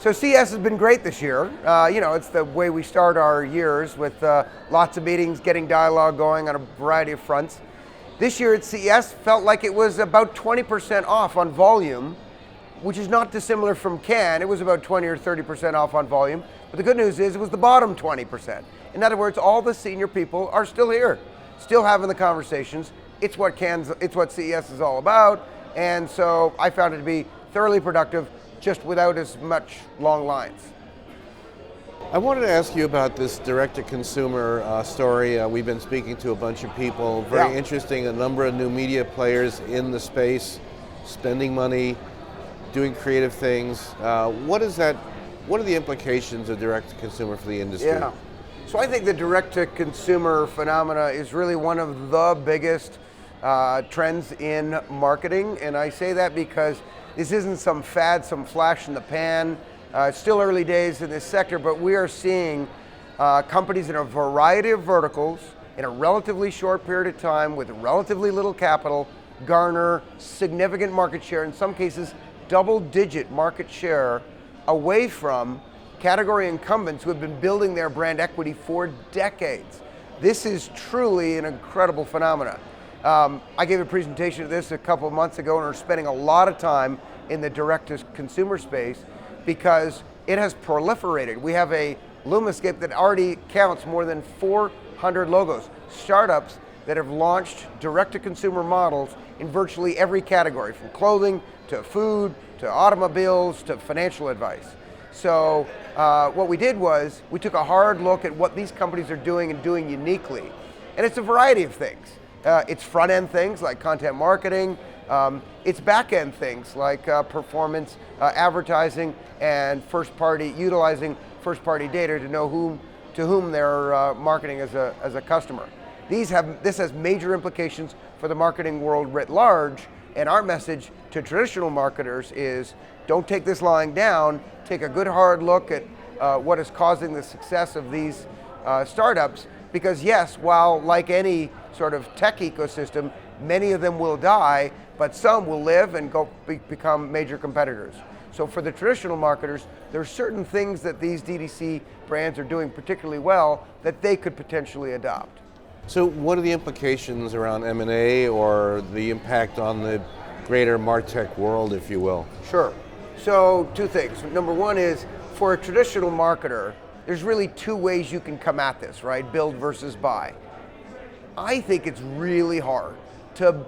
So CES has been great this year. It's the way we start our years with lots of meetings, getting dialogue going on a variety of fronts. This year at CES felt like it was about 20% off on volume, which is not dissimilar from Cannes. It was about 20 or 30% off on volume. But the good news is it was the bottom 20%. In other words, all the senior people are still here, still having the conversations. It's what CES is all about. And so I found it to be thoroughly productive, just without as much long lines. I wanted to ask you about this direct-to-consumer story. We've been speaking to a bunch of people, very interesting, a number of new media players in the space, spending money, doing creative things. What are the implications of direct-to-consumer for the industry? Yeah. So I think the direct-to-consumer phenomena is really one of the biggest trends in marketing, and I say that because this isn't some fad, some flash in the pan. It's still early days in this sector, but we are seeing companies in a variety of verticals in a relatively short period of time with relatively little capital garner significant market share, in some cases double-digit market share, away from category incumbents who have been building their brand equity for decades. This is truly an incredible phenomenon. I gave a presentation of this a couple of months ago, and we're spending a lot of time in the direct-to-consumer space because it has proliferated. We have a LUMAscape that already counts more than 400 logos, startups that have launched direct-to-consumer models in virtually every category, from clothing to food to automobiles to financial advice. So what we did was we took a hard look at what these companies are doing and doing uniquely. And it's a variety of things. It's front-end things like content marketing. It's back-end things like performance advertising and utilizing first-party data to know to whom they're marketing as a customer. This has major implications for the marketing world writ large, and our message to traditional marketers is don't take this lying down, take a good hard look at what is causing the success of these startups, because yes, while like any sort of tech ecosystem, many of them will die, but some will live and become major competitors. So for the traditional marketers, there are certain things that these D2C brands are doing particularly well that they could potentially adopt. So what are the implications around M&A or the impact on the greater MarTech world, if you will? Sure. So two things. Number one is, for a traditional marketer, there's really two ways you can come at this, right? Build versus buy. I think it's really hard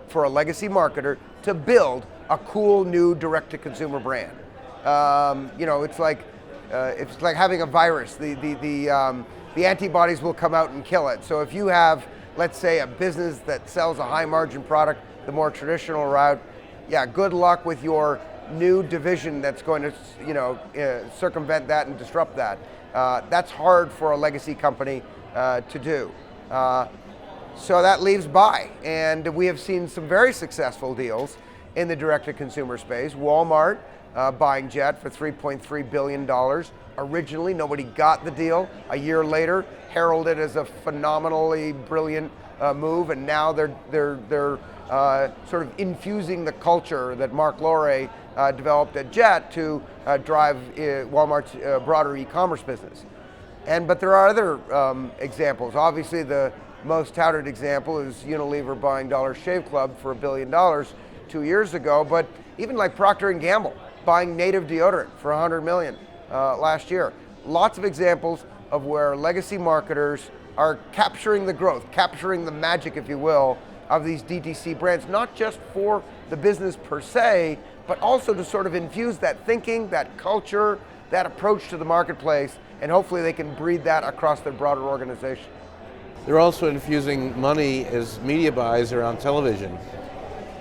for a legacy marketer to build a cool new direct-to-consumer brand. It's like having a virus. The antibodies will come out and kill it. So if you have, let's say, a business that sells a high-margin product, the more traditional route, good luck with your new division that's going to circumvent that and disrupt that. That's hard for a legacy company to do. So that leaves buy, and we have seen some very successful deals in the direct-to-consumer space. Walmart buying Jet for $3.3 billion. Originally, nobody got the deal. A year later, heralded as a phenomenally brilliant move, and now they're sort of infusing the culture that Mark Lore developed at Jet to drive Walmart's broader e-commerce business. But there are other examples. Obviously, the most touted example is Unilever buying Dollar Shave Club for $1 billion 2 years ago, but even like Procter & Gamble buying Native deodorant for $100 million last year. Lots of examples of where legacy marketers are capturing the growth, capturing the magic, if you will, of these D2C brands, not just for the business per se, but also to sort of infuse that thinking, that culture, that approach to the marketplace, and hopefully they can breed that across their broader organization. They're also infusing money as media buys around television.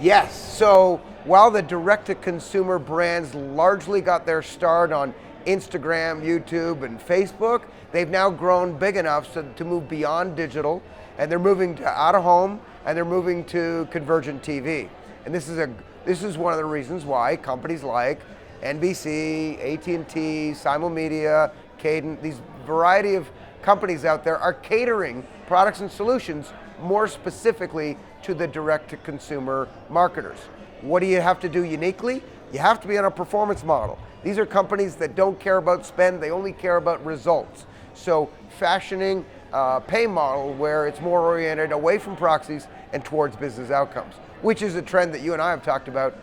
Yes, so while the direct-to-consumer brands largely got their start on Instagram, YouTube, and Facebook, they've now grown big enough to move beyond digital, and they're moving to out-of-home, and they're moving to convergent TV. And this is one of the reasons why companies like NBC, AT&T, Simul Media, Cadent, these variety of companies out there are catering products and solutions more specifically to the direct-to-consumer marketers. What do you have to do uniquely? You have to be on a performance model. These are companies that don't care about spend, they only care about results. So fashioning a pay model where it's more oriented away from proxies and towards business outcomes, which is a trend that you and I have talked about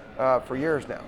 for years now.